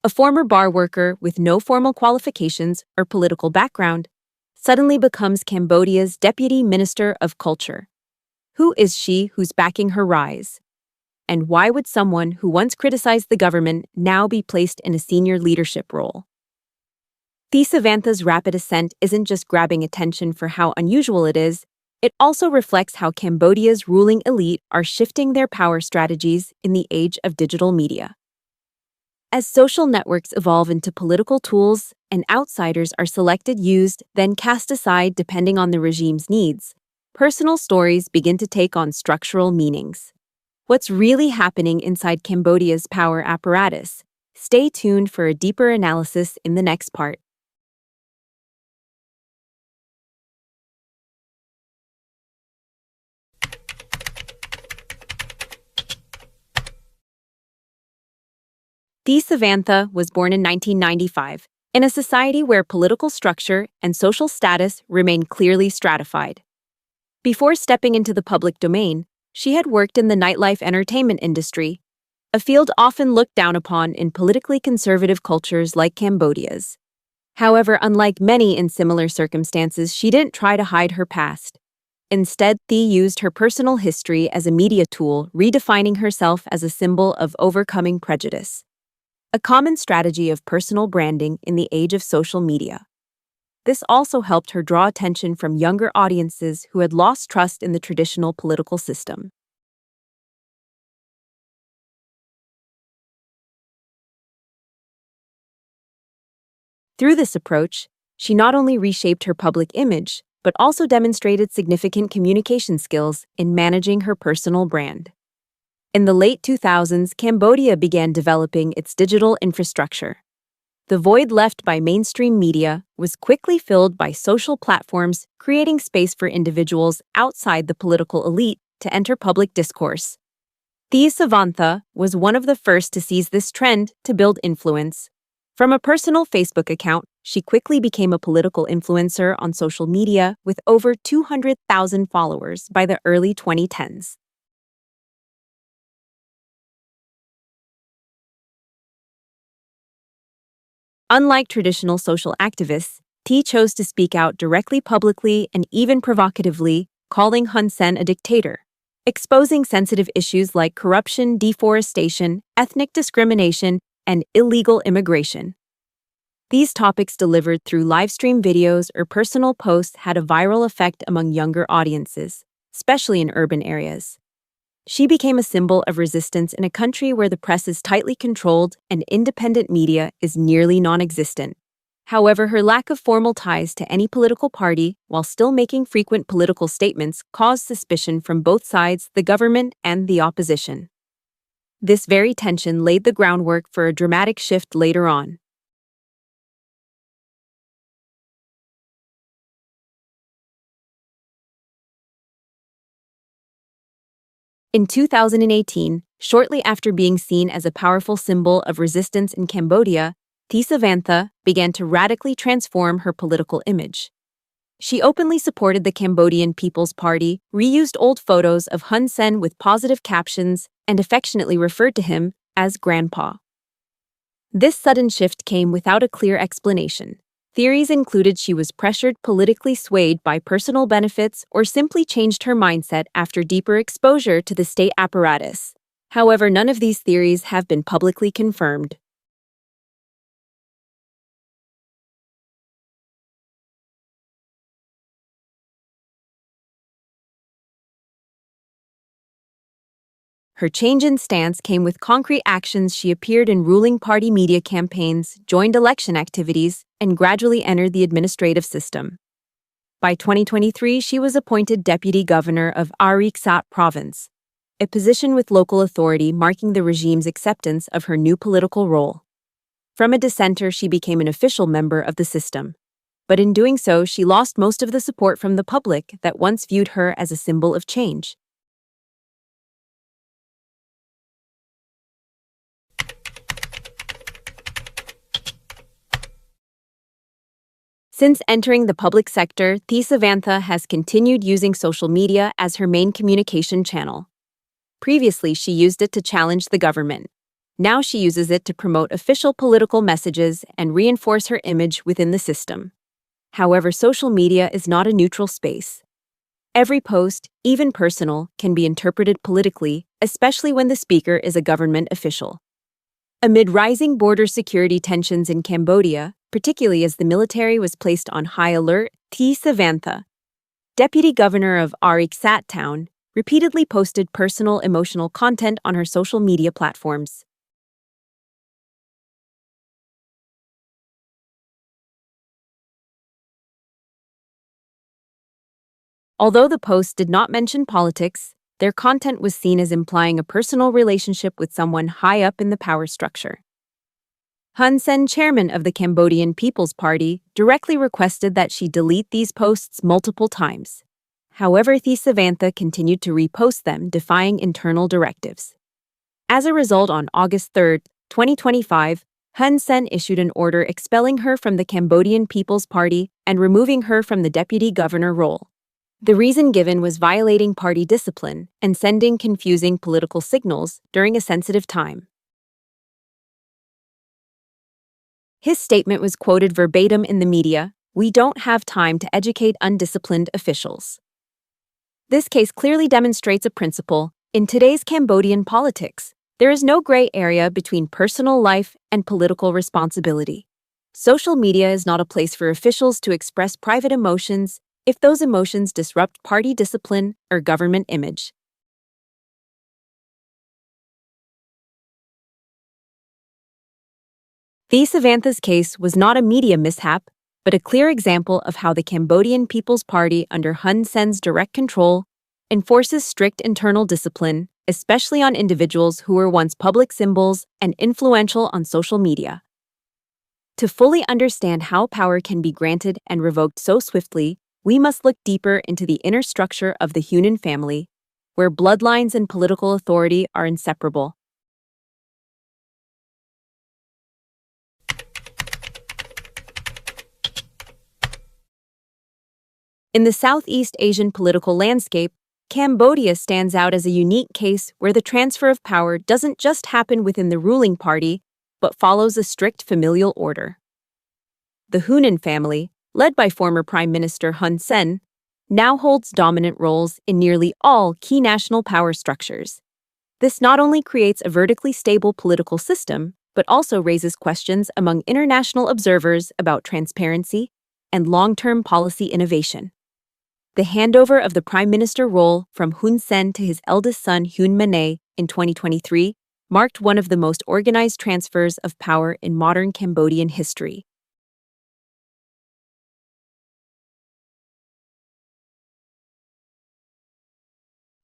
A former bar worker with no formal qualifications or political background suddenly becomes Cambodia's Deputy Minister of Culture. Who is she who's backing her rise? And why would someone who once criticized the government now be placed in a senior leadership role? Thi Sovantha's rapid ascent isn't just grabbing attention for how unusual it is, it also reflects how Cambodia's ruling elite are shifting their power strategies in the age of digital media. As social networks evolve into political tools and outsiders are selected, used, then cast aside depending on the regime's needs, personal stories begin to take on structural meanings. What's really happening inside Cambodia's power apparatus? Stay tuned for a deeper analysis in the next part. Thi Sovantha was born in 1995, in a society where political structure and social status remain clearly stratified. Before stepping into the public domain, she had worked in the nightlife entertainment industry, a field often looked down upon in politically conservative cultures like Cambodia's. However, unlike many in similar circumstances, she didn't try to hide her past. Instead, Thi used her personal history as a media tool, redefining herself as a symbol of overcoming prejudice, a common strategy of personal branding in the age of social media. This also helped her draw attention from younger audiences who had lost trust in the traditional political system. Through this approach, she not only reshaped her public image, but also demonstrated significant communication skills in managing her personal brand. In the late 2000s, Cambodia began developing its digital infrastructure. The void left by mainstream media was quickly filled by social platforms, creating space for individuals outside the political elite to enter public discourse. Thi Sovantha was one of the first to seize this trend to build influence. From a personal Facebook account, she quickly became a political influencer on social media with over 200,000 followers by the early 2010s. Unlike traditional social activists, Thi chose to speak out directly, publicly, and even provocatively, calling Hun Sen a dictator, exposing sensitive issues like corruption, deforestation, ethnic discrimination, and illegal immigration. These topics delivered through livestream videos or personal posts had a viral effect among younger audiences, especially in urban areas. She became a symbol of resistance in a country where the press is tightly controlled and independent media is nearly non-existent. However, her lack of formal ties to any political party, while still making frequent political statements, caused suspicion from both sides, the government and the opposition. This very tension laid the groundwork for a dramatic shift later on. In 2018, shortly after being seen as a powerful symbol of resistance in Cambodia, Thi Sovantha began to radically transform her political image. She openly supported the Cambodian People's Party, reused old photos of Hun Sen with positive captions, and affectionately referred to him as Grandpa. This sudden shift came without a clear explanation. Theories included she was pressured, politically swayed by personal benefits, or simply changed her mindset after deeper exposure to the state apparatus. However, none of these theories have been publicly confirmed. Her change in stance came with concrete actions. She appeared in ruling party media campaigns, joined election activities, and gradually entered the administrative system. By 2023, she was appointed deputy governor of Ariksat province, a position with local authority marking the regime's acceptance of her new political role. From a dissenter, she became an official member of the system. But in doing so, she lost most of the support from the public that once viewed her as a symbol of change. Since entering the public sector, Thi Sovantha has continued using social media as her main communication channel. Previously, she used it to challenge the government. Now she uses it to promote official political messages and reinforce her image within the system. However, social media is not a neutral space. Every post, even personal, can be interpreted politically, especially when the speaker is a government official. Amid rising border security tensions in Cambodia, particularly as the military was placed on high alert, Thi Sovantha, deputy governor of Sat town, repeatedly posted personal emotional content on her social media platforms. Although the posts did not mention politics, their content was seen as implying a personal relationship with someone high up in the power structure. Hun Sen, chairman of the Cambodian People's Party, directly requested that she delete these posts multiple times. However, Thi Sovantha continued to repost them, defying internal directives. As a result, on August 3, 2025, Hun Sen issued an order expelling her from the Cambodian People's Party and removing her from the deputy governor role. The reason given was violating party discipline and sending confusing political signals during a sensitive time. His statement was quoted verbatim in the media, "We don't have time to educate undisciplined officials." This case clearly demonstrates a principle. In today's Cambodian politics, there is no gray area between personal life and political responsibility. Social media is not a place for officials to express private emotions if those emotions disrupt party discipline or government image. Thi Sovantha's case was not a media mishap, but a clear example of how the Cambodian People's Party, under Hun Sen's direct control, enforces strict internal discipline, especially on individuals who were once public symbols and influential on social media. To fully understand how power can be granted and revoked so swiftly, we must look deeper into the inner structure of the Hunen family, where bloodlines and political authority are inseparable. In the Southeast Asian political landscape, Cambodia stands out as a unique case where the transfer of power doesn't just happen within the ruling party, but follows a strict familial order. The Hunen family, led by former Prime Minister Hun Sen, now holds dominant roles in nearly all key national power structures. This not only creates a vertically stable political system, but also raises questions among international observers about transparency and long-term policy innovation. The handover of the prime minister role from Hun Sen to his eldest son Hun in 2023 marked one of the most organized transfers of power in modern Cambodian history.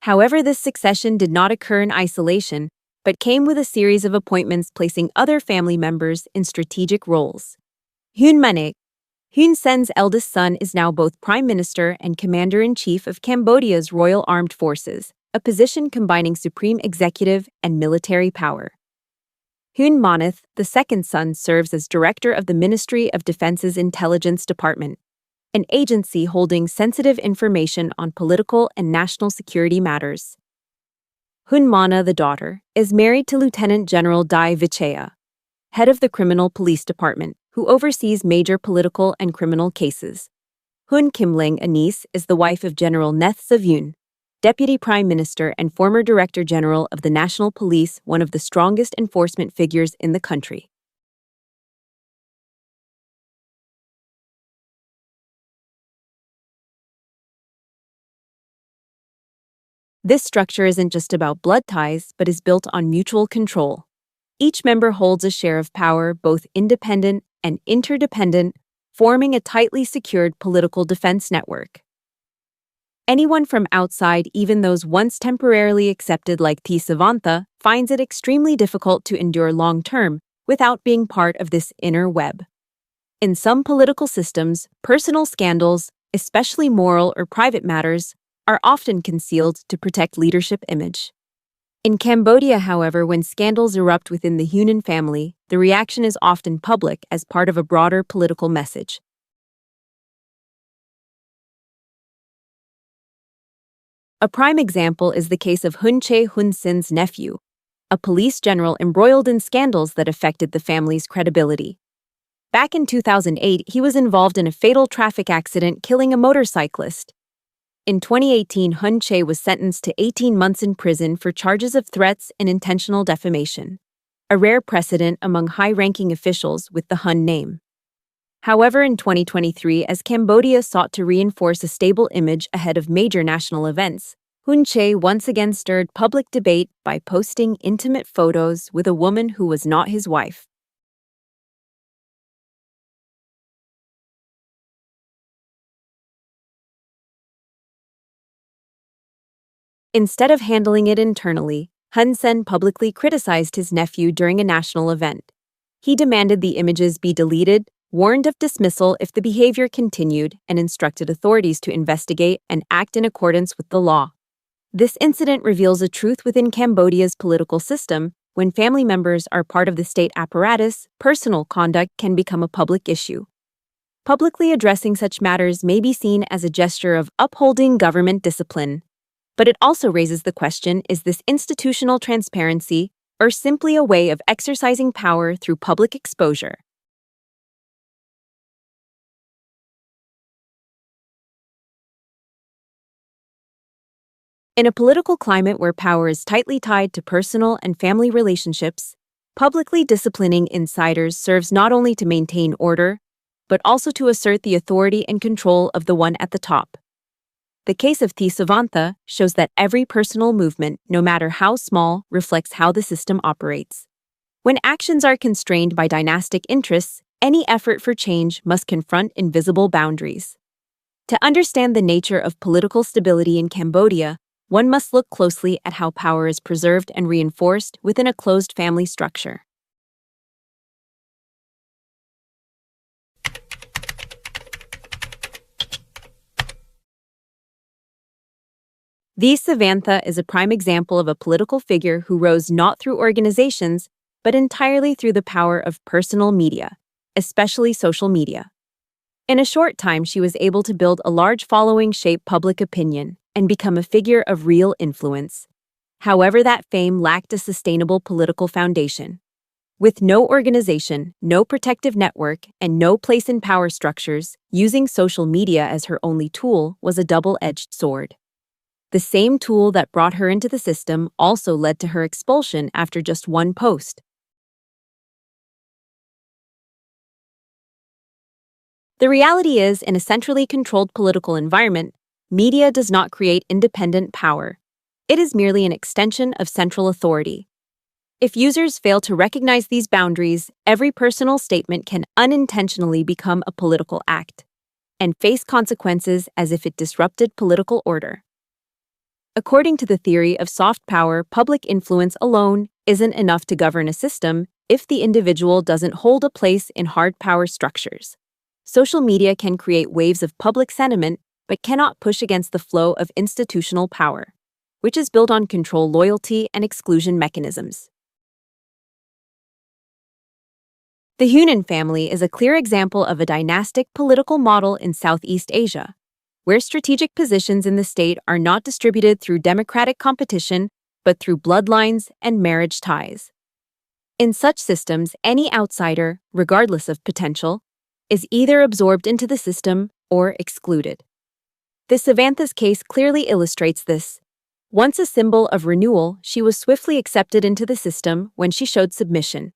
However, this succession did not occur in isolation, but came with a series of appointments placing other family members in strategic roles. Hun Sen's eldest son is now both Prime Minister and Commander-in-Chief of Cambodia's Royal Armed Forces, a position combining supreme executive and military power. Hun Manath, the second son, serves as Director of the Ministry of Defense's Intelligence Department, an agency holding sensitive information on political and national security matters. Hun Mana, the daughter, is married to Lieutenant General Dai Vichaya, head of the Criminal Police Department, who oversees major political and criminal cases. Hun Kimling, a niece, is the wife of General Neth Savyun, Deputy Prime Minister and former Director General of the National Police, one of the strongest enforcement figures in the country. This structure isn't just about blood ties, but is built on mutual control. Each member holds a share of power, both independent and interdependent, forming a tightly secured political defense network. Anyone from outside, even those once temporarily accepted like Thi Sovantha, finds it extremely difficult to endure long-term without being part of this inner web. In some political systems, personal scandals, especially moral or private matters, are often concealed to protect leadership image. In Cambodia, however, when scandals erupt within the Hunen family, the reaction is often public as part of a broader political message. A prime example is the case of Hun Sen's nephew, a police general embroiled in scandals that affected the family's credibility. Back in 2008, he was involved in a fatal traffic accident killing a motorcyclist. In 2018, Hun Sen was sentenced to 18 months in prison for charges of threats and intentional defamation, a rare precedent among high-ranking officials with the Hun name. However, in 2023, as Cambodia sought to reinforce a stable image ahead of major national events, Hun Sen once again stirred public debate by posting intimate photos with a woman who was not his wife. Instead of handling it internally, Hun Sen publicly criticized his nephew during a national event. He demanded the images be deleted, warned of dismissal if the behavior continued, and instructed authorities to investigate and act in accordance with the law. This incident reveals a truth within Cambodia's political system. When family members are part of the state apparatus, personal conduct can become a public issue. Publicly addressing such matters may be seen as a gesture of upholding government discipline. But it also raises the question, is this institutional transparency or simply a way of exercising power through public exposure? In a political climate where power is tightly tied to personal and family relationships, publicly disciplining insiders serves not only to maintain order, but also to assert the authority and control of the one at the top. The case of Thi Sovantha shows that every personal movement, no matter how small, reflects how the system operates. When actions are constrained by dynastic interests, any effort for change must confront invisible boundaries. To understand the nature of political stability in Cambodia, one must look closely at how power is preserved and reinforced within a closed family structure. Thi Sovantha is a prime example of a political figure who rose not through organizations, but entirely through the power of personal media, especially social media. In a short time, she was able to build a large following, shape public opinion, and become a figure of real influence. However, that fame lacked a sustainable political foundation. With no organization, no protective network, and no place in power structures, using social media as her only tool was a double-edged sword. The same tool that brought her into the system also led to her expulsion after just one post. The reality is, in a centrally controlled political environment, media does not create independent power. It is merely an extension of central authority. If users fail to recognize these boundaries, every personal statement can unintentionally become a political act and face consequences as if it disrupted political order. According to the theory of soft power, public influence alone isn't enough to govern a system if the individual doesn't hold a place in hard power structures. Social media can create waves of public sentiment, but cannot push against the flow of institutional power, which is built on control, loyalty, and exclusion mechanisms. The Hunen family is a clear example of a dynastic political model in Southeast Asia, where strategic positions in the state are not distributed through democratic competition, but through bloodlines and marriage ties. In such systems, any outsider, regardless of potential, is either absorbed into the system or excluded. Thi Sovantha's case clearly illustrates this. Once a symbol of renewal, she was swiftly accepted into the system when she showed submission,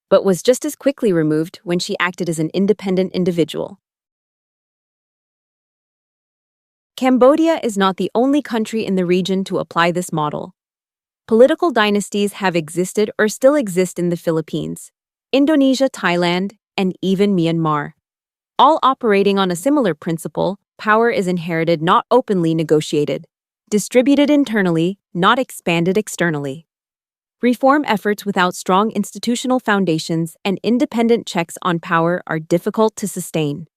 but was just as quickly removed when she acted as an independent individual. Cambodia is not the only country in the region to apply this model. Political dynasties have existed or still exist in the Philippines, Indonesia, Thailand, and even Myanmar. All operating on a similar principle, power is inherited, not openly negotiated, distributed internally, not expanded externally. Reform efforts without strong institutional foundations and independent checks on power are difficult to sustain.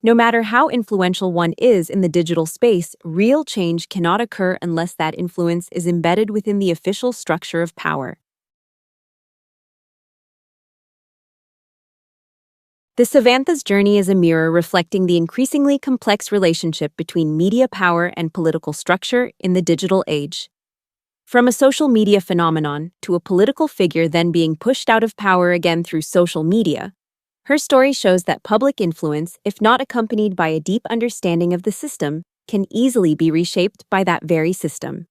No matter how influential one is in the digital space, real change cannot occur unless that influence is embedded within the official structure of power. Thi Sovantha's journey is a mirror reflecting the increasingly complex relationship between media power and political structure in the digital age. From a social media phenomenon to a political figure then being pushed out of power again through social media, her story shows that public influence, if not accompanied by a deep understanding of the system, can easily be reshaped by that very system.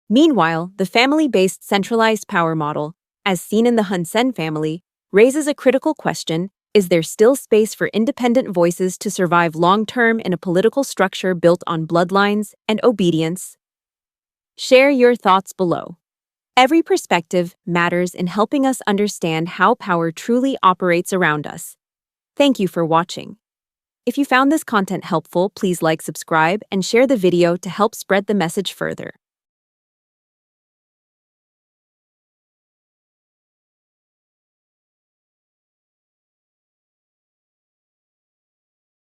Meanwhile, the family-based centralized power model, as seen in the Hun Sen family, raises a critical question: is there still space for independent voices to survive long-term in a political structure built on bloodlines and obedience? Share your thoughts below. Every perspective matters in helping us understand how power truly operates around us. Thank you for watching. If you found this content helpful, please like, subscribe, and share the video to help spread the message further.